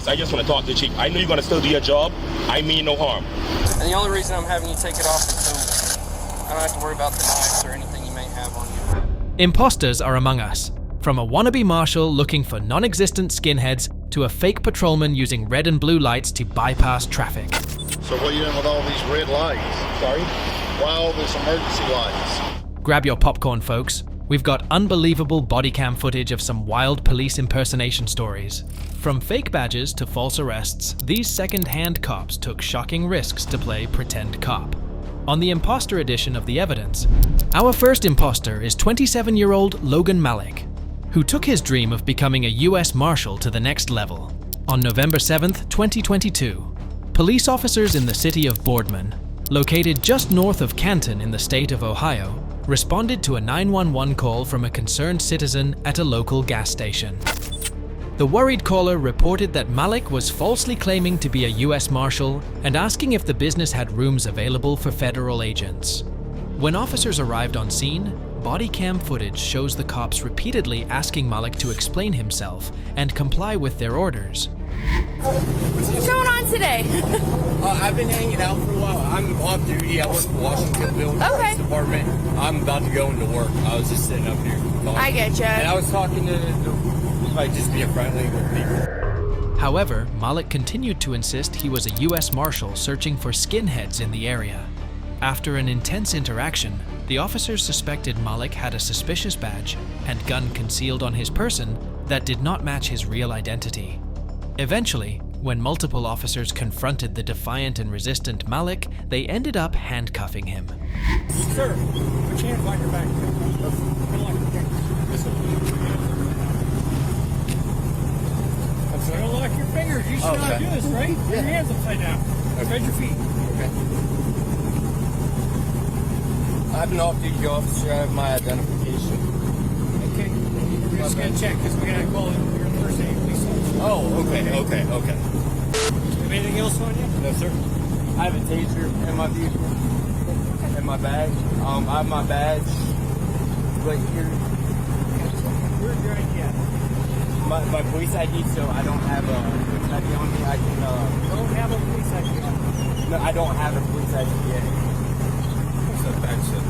I just want to talk to the chief. I know you're going to still do your job. I mean no harm. And the only reason I'm having you take it off is so I don't have to worry about the knives or anything you may have on you. Imposters are among us. From a wannabe marshal looking for non-existent skinheads to a fake patrolman using red and blue lights to bypass traffic. So what are you doing with all these red lights? Sorry? Why all these emergency lights? Grab your popcorn, folks. We've got unbelievable body cam footage of some wild police impersonation stories. From fake badges to false arrests, these second-hand cops took shocking risks to play pretend cop. On the Imposter edition of The Evidence, our first imposter is 27-year-old Logan Malik, who took his dream of becoming a US Marshal to the next level. On November 7th, 2022, police officers in the city of Boardman, located just north of Canton in the state of Ohio, responded to a 911 call from a concerned citizen at a local gas station. The worried caller reported that Malik was falsely claiming to be a US Marshal and asking if the business had rooms available for federal agents. When officers arrived on scene, body cam footage shows the cops repeatedly asking Malik to explain himself and comply with their orders. What's going on today? I've been hanging out for a while. I'm off duty. I work for Washingtonville Police Department. I'm about to go into work. I was just sitting up here talking. I get you. And I was talking to like just being friendly with people. However, Malik continued to insist he was a US Marshal searching for skinheads in the area. After an intense interaction, the officers suspected Malik had a suspicious badge and gun concealed on his person that did not match his real identity. Eventually, when multiple officers confronted the defiant and resistant Malik, they ended up handcuffing him. Sir, put your hands behind your back. Don't lock your fingers. You should not do this, right? Put your hands upside down. Spread your feet. Okay. I'm an off-duty officer. I have my identification. Okay. We're just going to check because we're going to call your impersonating police officer. Oh, okay. Have anything else on you? No, sir. I have a taser in my vehicle. And my badge. I have my badge right here. Where's your ID at? My police ID, so I don't have a police ID on me. I can, Don't have a police ID on you. no, I don't have a police ID yet. What's that badge say?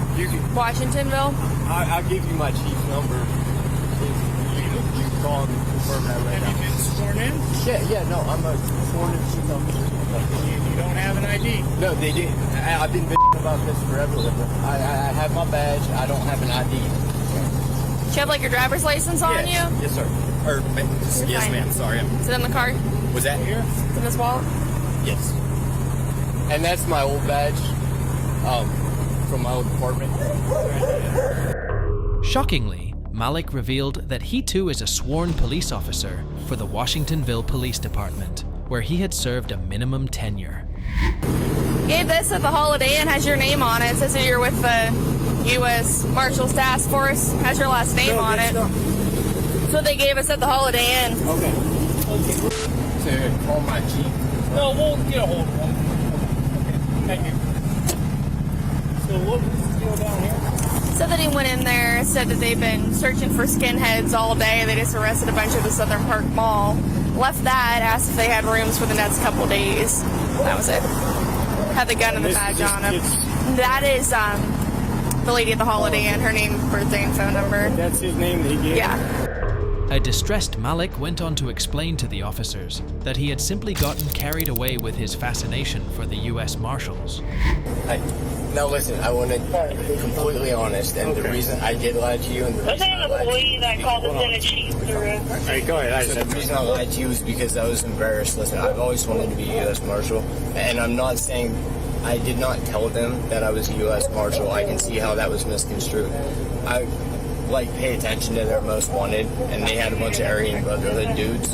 Washingtonville? I'll give you my chief's number. You call and confirm that right Have now. you been sworn in? Yeah, no, I'm a sworn in chief officer. You don't have an ID. No, they didn't. I've been bitching about this forever. I have my badge. I don't have an ID. Do you have like your driver's license on you? Yes, sir. Or, yes, fine. ma'am. Sorry. Is it in the car? Was that here? It's in this wallet? Yes. And that's my old badge from my old department. Shockingly, Malik revealed that he too is a sworn police officer for the Washingtonville Police Department, where he had served a minimum tenure. Gave this at the Holiday Inn, has your name on it. It says that you're with the U.S. Marshals Task Force. Has your last name on it. That's what they gave us at the Holiday Inn. Okay. To call my chief. No, we'll get a hold of one. Okay, thank you. So what was this deal down here? Said that he went in there, said that they've been searching for skinheads all day. They just arrested a bunch at the Southern Park Mall. Left that, asked if they had rooms for the next couple days. That was it. Had the gun and the badge on him. That is the lady at the Holiday Inn. Her name, birthday, and phone number. That's his name that he gave? Yeah. A distressed Malik went on to explain to the officers that he had simply gotten carried away with his fascination for the US Marshals. Now listen, I want to be completely honest, and the reason I did lie to you, and the reason I lied to you, Go ahead. so the reason I lied to you is because I was embarrassed. Listen, I've always wanted to be a U.S. Marshal, and I'm not saying I did not tell them that I was a U.S. Marshal. I can see how that was misconstrued. I pay attention to their most wanted, and they had a bunch of Aryan Brotherhood dudes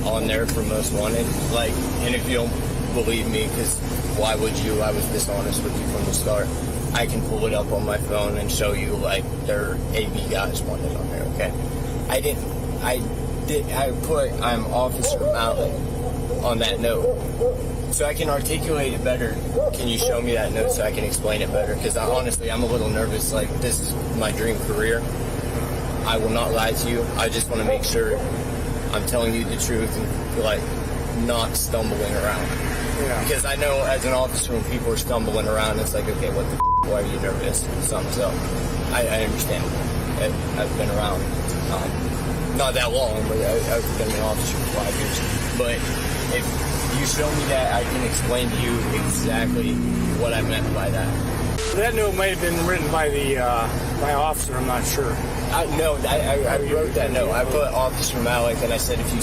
on there for most wanted. And if you don't believe me, because why would you? I was dishonest with you from the start. I can pull it up on my phone and show you their AB guys wanted on there. Okay, I put I'm Officer Malik on that note, so I can articulate it better. Can you show me that note so I can explain it better? Because honestly, I'm a little nervous. This is my dream career. I will not lie to you. I just want to make sure I'm telling you the truth and like not stumbling around. Yeah. Because I know as an officer when people are stumbling around, it's like, okay, what the why are you nervous? Something's up. I understand. I've been around, not that long, but I've been an officer for 5 years. But if you show me that, I can explain to you exactly what I meant by that. That note might have been written by the by officer. I'm not sure. I wrote that note. I put Officer Malik, and I said, if you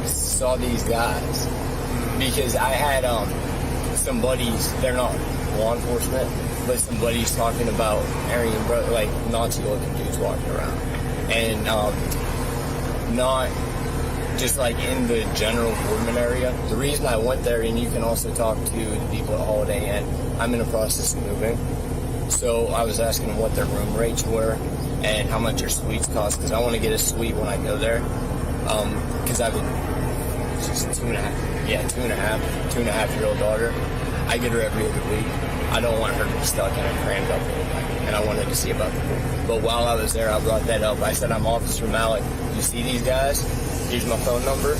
saw these guys, because I had some buddies. They're not law enforcement, but some buddies talking about Aryan, like Nazi-looking dudes walking around, and not just like in the general Woodman area. The reason I went there, and you can also talk to the people at Holiday Inn. I'm in the process of moving, so I was asking them what their room rates were and how much their suites cost, because I want to get a suite when I go there. Because I have she's 2.5-year-old daughter. I get her every other week. I don't want her to be stuck in a crammed up room, and I wanted to see about the pool. But while I was there, I brought that up. I said, I'm Officer Malik. You see these guys? Here's my phone number.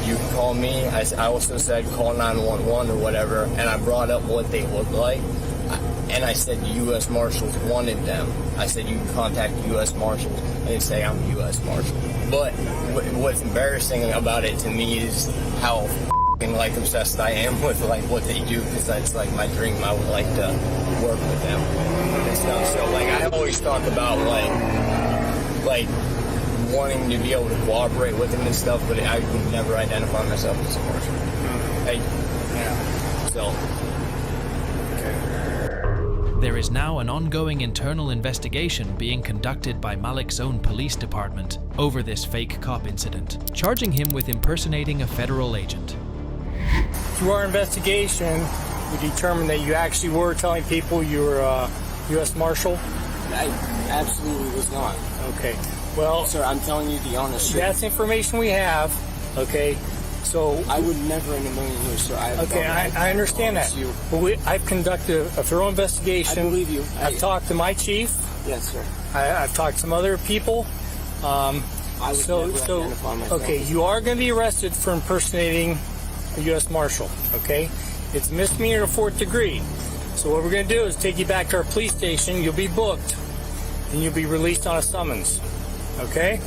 You can call me. I also said call 911 or whatever, and I brought up what they look like. And I said the U.S. Marshals wanted them. I said you can contact U.S. Marshals. I didn't say I'm a U.S. Marshal. But what's embarrassing about it to me is how like obsessed I am with like what they do, because that's like my dream. I would like to work with them and stuff. So like I always talk about like wanting to be able to cooperate with them and stuff, but I would never identify myself as a marshal. So. There is now an ongoing internal investigation being conducted by Malik's own police department over this fake cop incident, charging him with impersonating a federal agent. Through our investigation, we determined that you actually were telling people you were a U.S. Marshal. I absolutely was not. Okay. Well, sir, I'm telling you the honest truth. That's information we have. Okay. So I would never in a million years, sir. I understand that. But I've conducted a thorough investigation. I believe you. I've talked to my chief. Yes, sir. I've talked to some other people. I would never identify myself. Okay, you are going to be arrested for impersonating a U.S. Marshal. Okay, it's misdemeanor to 4th degree. So what we're going to do is take you back to our police station. You'll be booked, and you'll be released on a summons. Okay.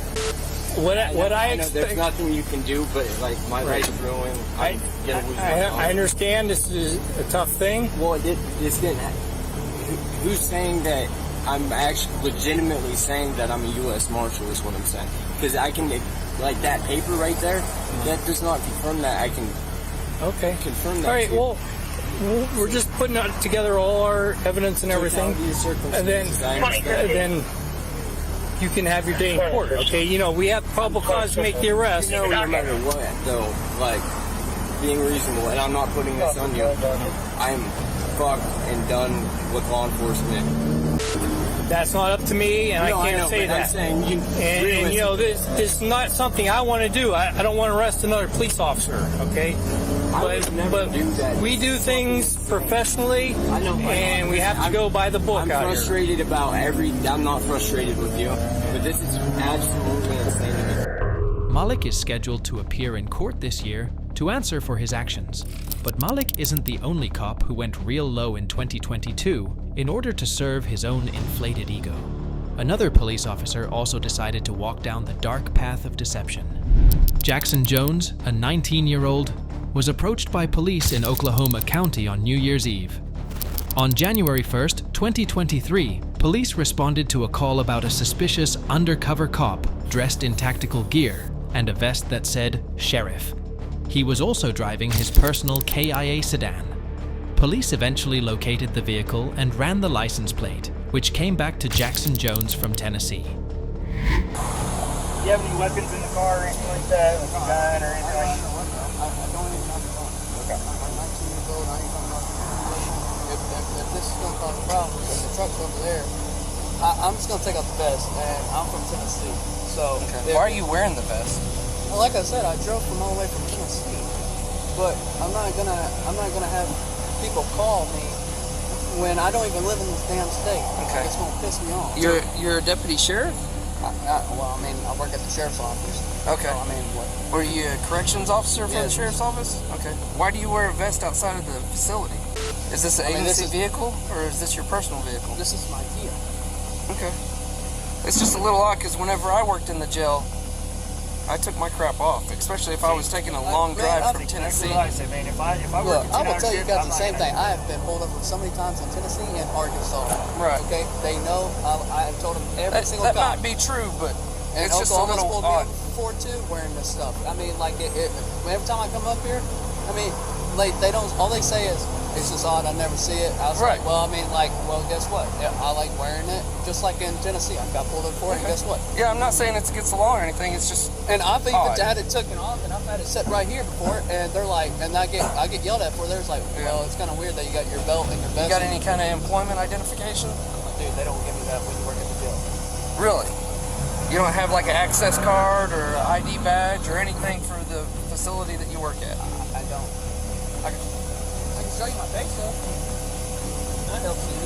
What I expect. There's nothing you can do, but like my life is ruined. I understand this is a tough thing. Well, this didn't. Who's saying that? I'm actually legitimately saying that I'm a U.S. Marshal is what I'm saying. Because I can, like that paper right there, that does not confirm that. I can. Okay. Confirm that. All right. Well, we're just putting together all our evidence and everything, and then you can have your day in court. Okay. You know, we have probable cause to make the arrest. No matter what, though, like being reasonable, and I'm not putting this on you. I'm fucked and done with law enforcement. That's not up to me, and I can't say that. I'm saying and you know, this is not something I want to do. I don't want to arrest another police officer, okay? But do that. We do things professionally, and we have to go by the book I'm out frustrated here. about I'm not frustrated with you, but this is absolutely insane to me. Malik is scheduled to appear in court this year to answer for his actions. But Malik isn't the only cop who went real low in 2022 in order to serve his own inflated ego. Another police officer also decided to walk down the dark path of deception. Jackson Jones, a 19-year-old, was approached by police in Oklahoma County on New Year's Eve. On January 1st, 2023, police responded to a call about a suspicious undercover cop dressed in tactical gear and a vest that said Sheriff. He was also driving his personal KIA sedan. Police eventually located the vehicle and ran the license plate, which came back to Jackson Jones from Tennessee. Do you have any weapons in the car or anything like that? Like a gun or anything like that? I don't even have a gun. Okay. I'm 19 years old. I ain't got nothing. If this is going to cause a problem, because the truck's over there, I'm just going to take off the vest. And I'm from Tennessee. So. Okay. Why are you wearing the vest? Well, like I said, I drove from all the way from Tennessee. But I'm not gonna have people call me when I don't even live in this damn state. Okay. It's gonna piss me off. You're a deputy sheriff? Well, I mean, I work at the sheriff's office. Okay. So, I mean, what? Were you a corrections officer for the Yes. sheriff's office? Okay. Why do you wear a vest outside of the facility? Is this an agency vehicle, or is this your personal vehicle? This is my Kia. Okay. It's just a little odd, because whenever I worked in the jail, I took my crap off, especially if I was taking a long drive from Tennessee. That's what I say, man. If I Look, work I will tell you guys the same thing. thing. I have been pulled over so many times in Tennessee and Arkansas. Right. Okay? They know. I have told them every single That time. might be true, but And it's just a Oklahoma's little pulled me odd. over before too, wearing this stuff. I mean, like every time I come up here, I mean, they don't. All they say is, "It's just odd. I never see it." I was Right. like, "Well, I mean, like, well, guess what? Yeah, I like wearing it, just like in Tennessee. I got pulled over for it. And guess what? Yeah, I'm not saying it's against the law or anything. It's just And I've even odd. had it taken off, and I've had it set right here before, and they're like, and I get yelled at for it. They're like, "Well, it's kind of weird that you got your belt and your vest." You got any kind of employment identification? Dude, they don't give me that when you work at the jail. Really? You don't have like an access card or an ID badge or anything for the facility that you work at? I don't. I can show you my pay stub. That helps you.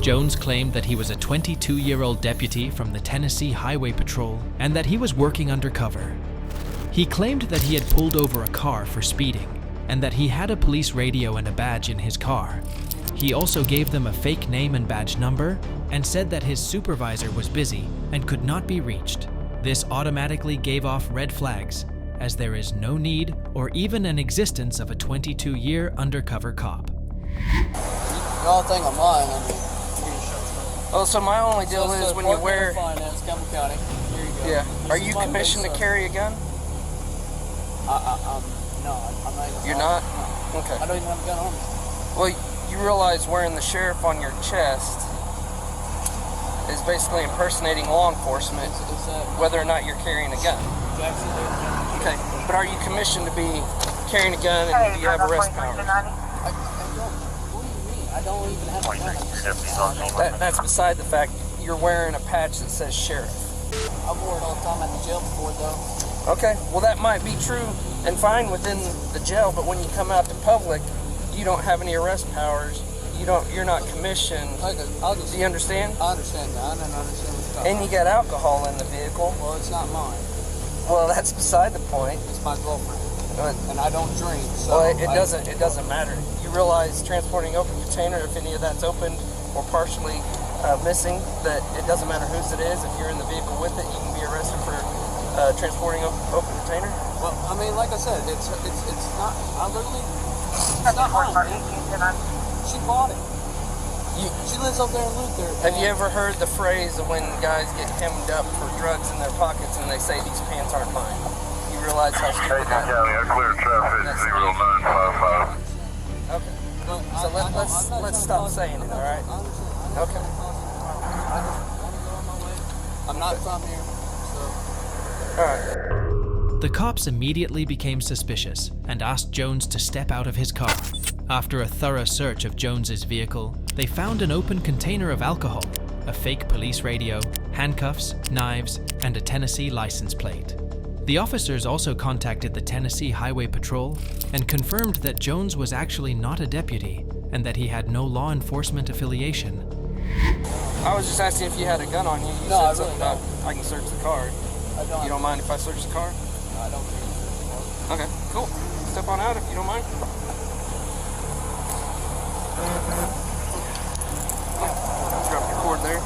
Jones claimed that he was a 22-year-old deputy from the Tennessee Highway Patrol and that he was working undercover. He claimed that he had pulled over a car for speeding and that he had a police radio and a badge in his car. He also gave them a fake name and badge number and said that his supervisor was busy and could not be reached. This automatically gave off red flags, as there is no need or even an existence of a 22-year undercover cop. The only thing on mine, I mean, Oh, so my only deal so is when you Department wear... of Finance, Campbell County. Here you go. Yeah. This Are is you my commissioned to pay stub. carry a gun? No, I'm not even. You're not? No. Okay. I don't even have a gun on me. Well, you realize wearing the sheriff on your chest is basically impersonating law enforcement, Is that whether or not you're carrying a gun. Jackson? Okay. But are you commissioned to be carrying a gun and do you have arrest powers? I don't. What do you mean? I don't even have a gun. That's beside the fact. You're wearing a patch that says sheriff. I wore it all the time at the jail before, though. Okay, well that might be true and fine within the jail, but when you come out to public, you don't have any arrest powers. You're not commissioned. I'll just. Do you understand? I understand that. I don't understand what you're talking And you got alcohol in the vehicle. about. Well, it's not mine. Well, that's beside the point. It's my girlfriend, But, and I don't drink. So well, it doesn't matter. You realize transporting open container, if any of that's opened or partially missing, that it doesn't matter whose it is. If you're in the vehicle with it, you can be arrested for transporting open container. Well, I mean, like I said, it's not. I literally. It's not mine. She bought it. She lives up there in Luther. Have you ever heard the phrase of when guys get hemmed up for drugs in their pockets and they say these pants aren't mine? You realize how stupid that is? I clear traffic 0955. Okay. So let's stop saying it, all right? Okay. I'm not from here, so. All right. The cops immediately became suspicious and asked Jones to step out of his car. After a thorough search of Jones's vehicle, they found an open container of alcohol, a fake police radio, handcuffs, knives, and a Tennessee license plate. The officers also contacted the Tennessee Highway Patrol and confirmed that Jones was actually not a deputy and that he had no law enforcement affiliation. I was just asking if you had a gun on you. You No, said I really something about I can search the car. I don't. You don't mind if I search the car? I don't think. Okay, cool. Step on out if you don't mind. Drop your cord there.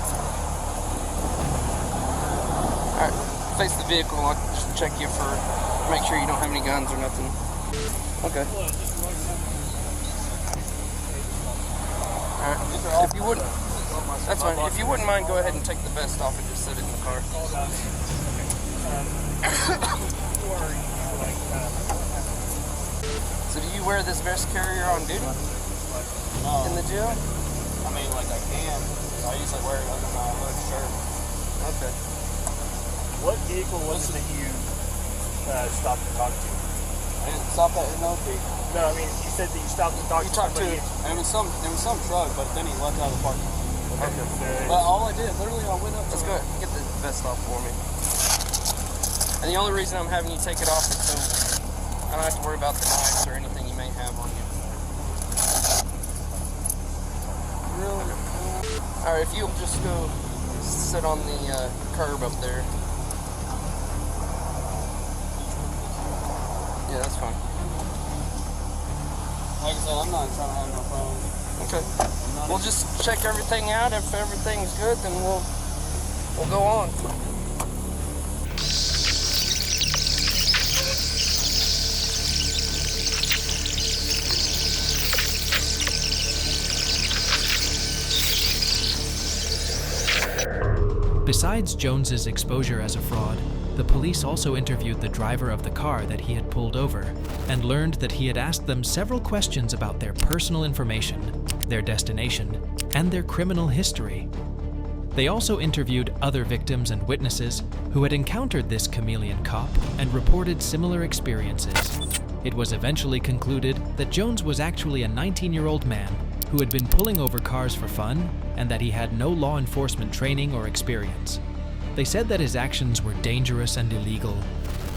Alright, face the vehicle. I'll just check you for, make sure you don't have any guns or nothing. Okay. Alright, if you wouldn't, that's fine. If you wouldn't mind, go ahead and take the vest off and just sit it in the car. So do you wear this vest carrier on duty? In the jail? I mean, like I can. I usually wear it under my hood shirt. Okay. What vehicle was it that you stopped to talk to? I didn't stop at NOP. No, I mean, you said that you stopped to talk You to talked somebody. There was some truck, but then he left out of the parking lot. Okay. But all I did, literally, I went up to Let's go ahead. Get the vest off for me. And the only reason I'm having you take it off is so I don't have to worry about the knives or anything you may have on you. Really? Alright, if you'll just go sit on the curb up there. Yeah, that's fine. Like I said, I'm not trying to have no problem. Okay. We'll just check everything out. If everything's good, then we'll go on. Besides Jones's exposure as a fraud, the police also interviewed the driver of the car that he had pulled over and learned that he had asked them several questions about their personal information, their destination, and their criminal history. They also interviewed other victims and witnesses who had encountered this chameleon cop and reported similar experiences. It was eventually concluded that Jones was actually a 19-year-old man who had been pulling over cars for fun and that he had no law enforcement training or experience. They said that his actions were dangerous and illegal,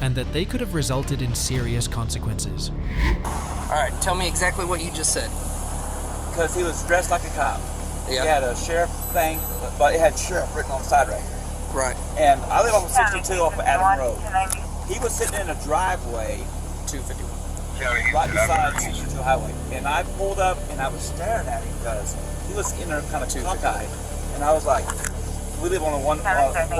and that they could have resulted in serious consequences. Alright, tell me exactly what you just said. Because he was dressed like a cop. Yeah. He had a sheriff thing, but it had sheriff written on the side right here. Right. And I live on 62 off of Adam Road. He was sitting in a driveway 251. right beside 62 Highway. And I pulled up and I was staring at him because he was in there kind of cockeyed. And I was like, we live on a one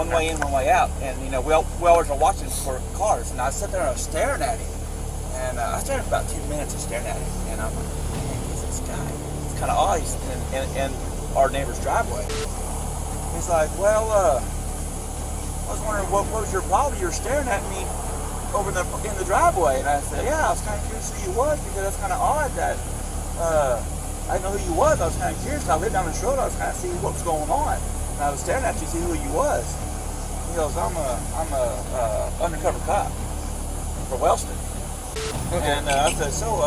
way in, one way out. And, you know, we always are watching for cars. And I sat there and I was staring at him. And I stared for about 2 minutes of staring at him. And I'm like, man, who's this guy? It's kind of odd. He's in our neighbor's driveway. He's like, well, I was wondering what was your problem? You were staring at me over in the driveway. And I said, yeah, I was kind of curious who you was because that's kind of odd that I didn't know who you was. I was kind of curious. I lived down the road. I was kind of seeing what was going on. And I was staring at you to see who you was. He goes, I'm a undercover cop for Wellston. Okay. And I said, so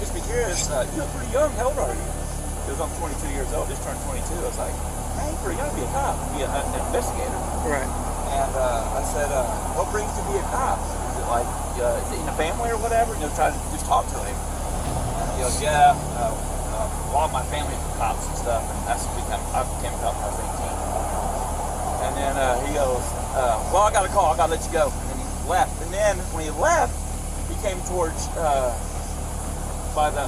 just be curious. You look pretty young. How old are you? He goes, I'm 22 years old. Just turned 22. I was like, man, you're pretty young to be a cop, to be an investigator. Right. And I said, what brings you to be a cop? Is it like in a family or whatever? You know, try to just talk to him. And he goes, yeah, a lot of my family are cops and stuff, and I became a cop when I was 18. And then he goes, well, I got a call, I gotta let you go. And then he left. And then when he left, he came towards by the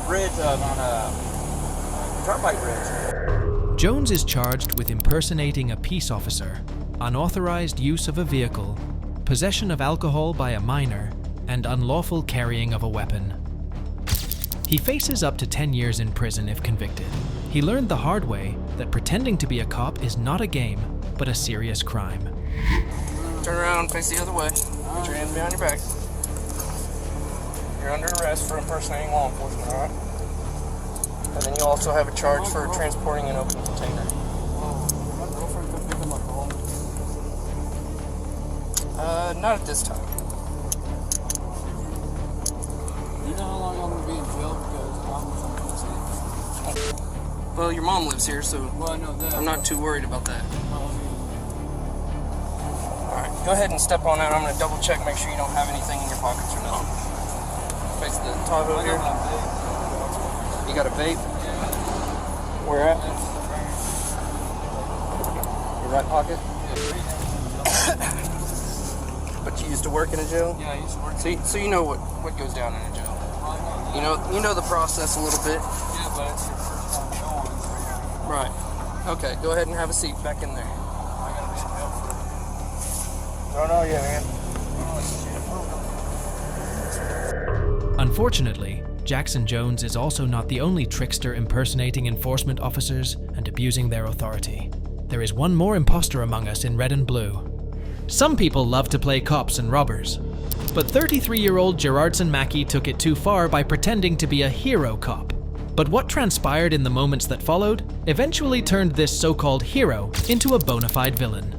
bridge on a turnpike bridge. Jones is charged with impersonating a peace officer, unauthorized use of a vehicle, possession of alcohol by a minor, and unlawful carrying of a weapon. He faces up to 10 years in prison if convicted. He learned the hard way that pretending to be a cop is not a game, but a serious crime. Turn around, face the other way. Put your hand behind your back. You're under arrest for impersonating law enforcement, alright? And then you also have a charge for transporting an open container. My girlfriend could pick him up home. Not at this time. You know how long I'm going to be in jail because I'm from Tennessee? Well, your mom lives here, so Well, I know that. I'm not too worried about that. Alright, go ahead and step on out. I'm going to double check, make sure you don't have anything in your pockets or nothing. Face the top over here. You got a vape? Where at? Your right pocket? But you used to work in a jail? Yeah, I used to work. So you know what goes down in a jail. You know the process a little bit. Yeah, but it's your first time going. Right. Okay, go ahead and have a seat back in there. I got to be in jail for Don't know yet, man. Unfortunately, Jackson Jones is also not the only trickster impersonating enforcement officers and abusing their authority. There is one more imposter among us in red and blue. Some people love to play cops and robbers, but 33-year-old Gerardson Mackey took it too far by pretending to be a hero cop. But what transpired in the moments that followed eventually turned this so-called hero into a bona fide villain.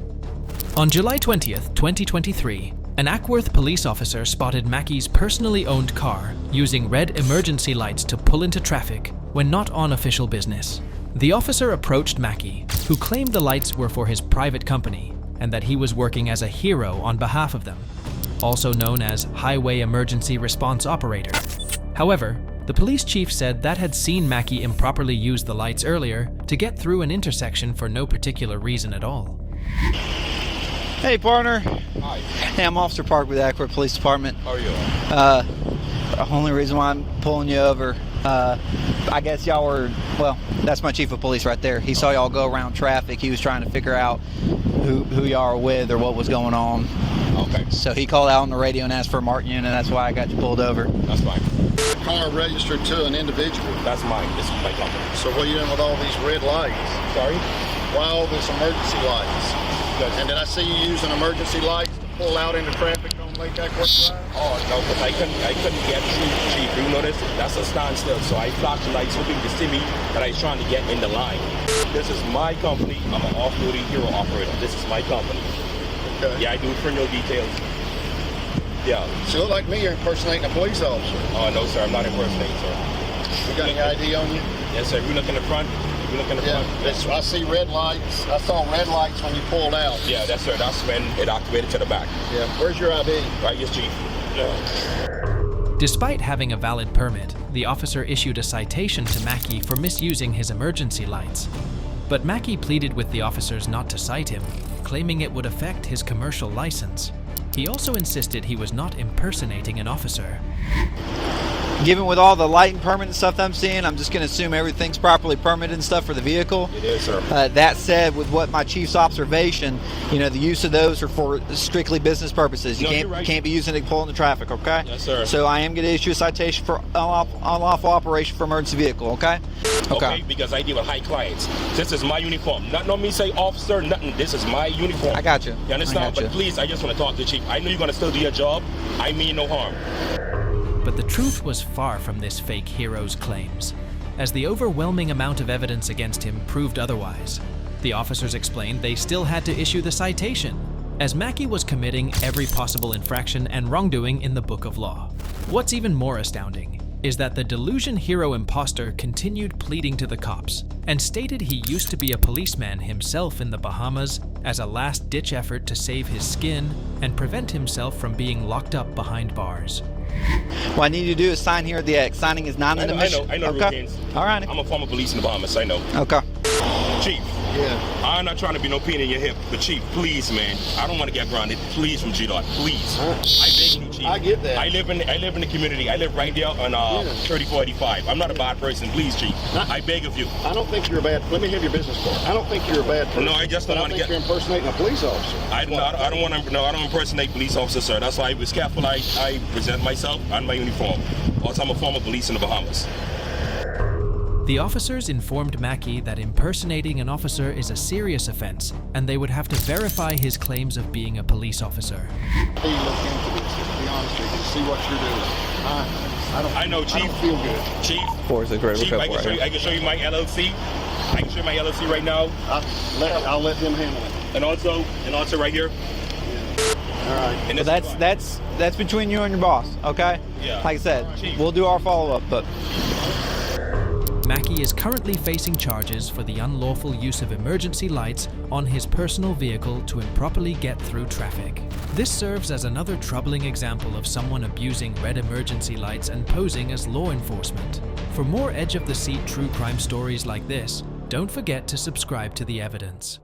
On July 20th, 2023, an Ackworth police officer spotted Mackey's personally owned car using red emergency lights to pull into traffic when not on official business. The officer approached Mackey, who claimed the lights were for his private company and that he was working as a hero on behalf of them, also known as Highway Emergency Response Operator. However, the police chief said that had seen Mackey improperly use the lights earlier to get through an intersection for no particular reason at all. Hey, partner. Hi. Hey, I'm Officer Park with the Akron Police Department. How are you? The only reason why I'm pulling you over, I guess y'all were, well, that's my chief of police right there. He saw y'all go around traffic. He was trying to figure out who y'all are with or what was going on. Okay. So he called out on the radio and asked for a marked unit, and that's why I got you pulled over. That's fine. Car registered to an individual. That's mine. This is my company. So what are you doing with all these red lights? Sorry? Why all these emergency lights? And did I see you using emergency lights to pull out into traffic on Lake Eckworth Drive? Oh, no, because I couldn't get through, Chief. You notice? That's a standstill. So I flashed the lights hoping to see me that I was trying to get in the line. This is my company. I'm an off-duty hero operator. This is my company. Okay. Yeah, I do criminal details. Yeah. So you look like me, you're impersonating a police officer. Oh, no, sir. I'm not impersonating, sir. You got any ID on you? Yes, sir. You look in the front. You look in the front. I see red lights. I saw red lights when you pulled out. Yeah, that's sir. That's when it activated to the back. Yeah. Where's your ID? Right, yes, Chief. Despite having a valid permit, the officer issued a citation to Mackey for misusing his emergency lights. But Mackey pleaded with the officers not to cite him, claiming it would affect his commercial license. He also insisted he was not impersonating an officer. Given with all the lighting permit and stuff that I'm seeing, I'm just going to assume everything's properly permitted and stuff for the vehicle. It is, sir. That said, with what my chief's observation, you know, the use of those are for strictly business purposes. You can't be using it to pull into traffic, okay? Yes, sir. So I am going to issue a citation for unlawful operation for emergency vehicle, okay? Okay, because I deal with high clients. This is my uniform. Nothing on me say officer, nothing. This is my uniform. I got you. You understand? But please, I just want to talk to the chief. I know you're going to still do your job. I mean no harm. But the truth was far from this fake hero's claims, as the overwhelming amount of evidence against him proved otherwise. The officers explained they still had to issue the citation, as Mackey was committing every possible infraction and wrongdoing in the book of law. What's even more astounding is that the delusion hero imposter continued pleading to the cops and stated he used to be a policeman himself in the Bahamas as a last-ditch effort to save his skin and prevent himself from being locked up behind bars. What I need you to do is sign here at the X. Signing is not an admission. I know routines. All right. I'm a former police in the Bahamas. I know. Okay. Chief. Yeah. I'm not trying to be no pain in your hip, but Chief, please, man, I don't want to get grounded. Please, from G-Dot, please. I beg you, Chief. I get that. I live in the community. I live right there on 3485. I'm not a bad person. Please, Chief. I beg of you. I don't think you're a bad. Let me have your business card. I don't think you're a bad person. No, I just don't want to get. You're impersonating a police officer. I don't want to. No, I don't impersonate police officers, sir. That's why I was careful. I present myself and my uniform. Also, I'm a former police in the Bahamas. The officers informed Mackey that impersonating an officer is a serious offense, and they would have to verify his claims of being a police officer. Hey, look into this. To be honest with you, see what you're doing. I know, Chief. I don't feel good. Chief. Chief, I can show you my LLC. I can show you my LLC right now. I'll let him handle it. And also right here. All right. And Well, that's between you and your boss, okay? Yeah. Like I said, Chief. we'll do our follow-up, but... Mackey is currently facing charges for the unlawful use of emergency lights on his personal vehicle to improperly get through traffic. This serves as another troubling example of someone abusing red emergency lights and posing as law enforcement. For more edge-of-the-seat true crime stories like this, don't forget to subscribe to The Evidence.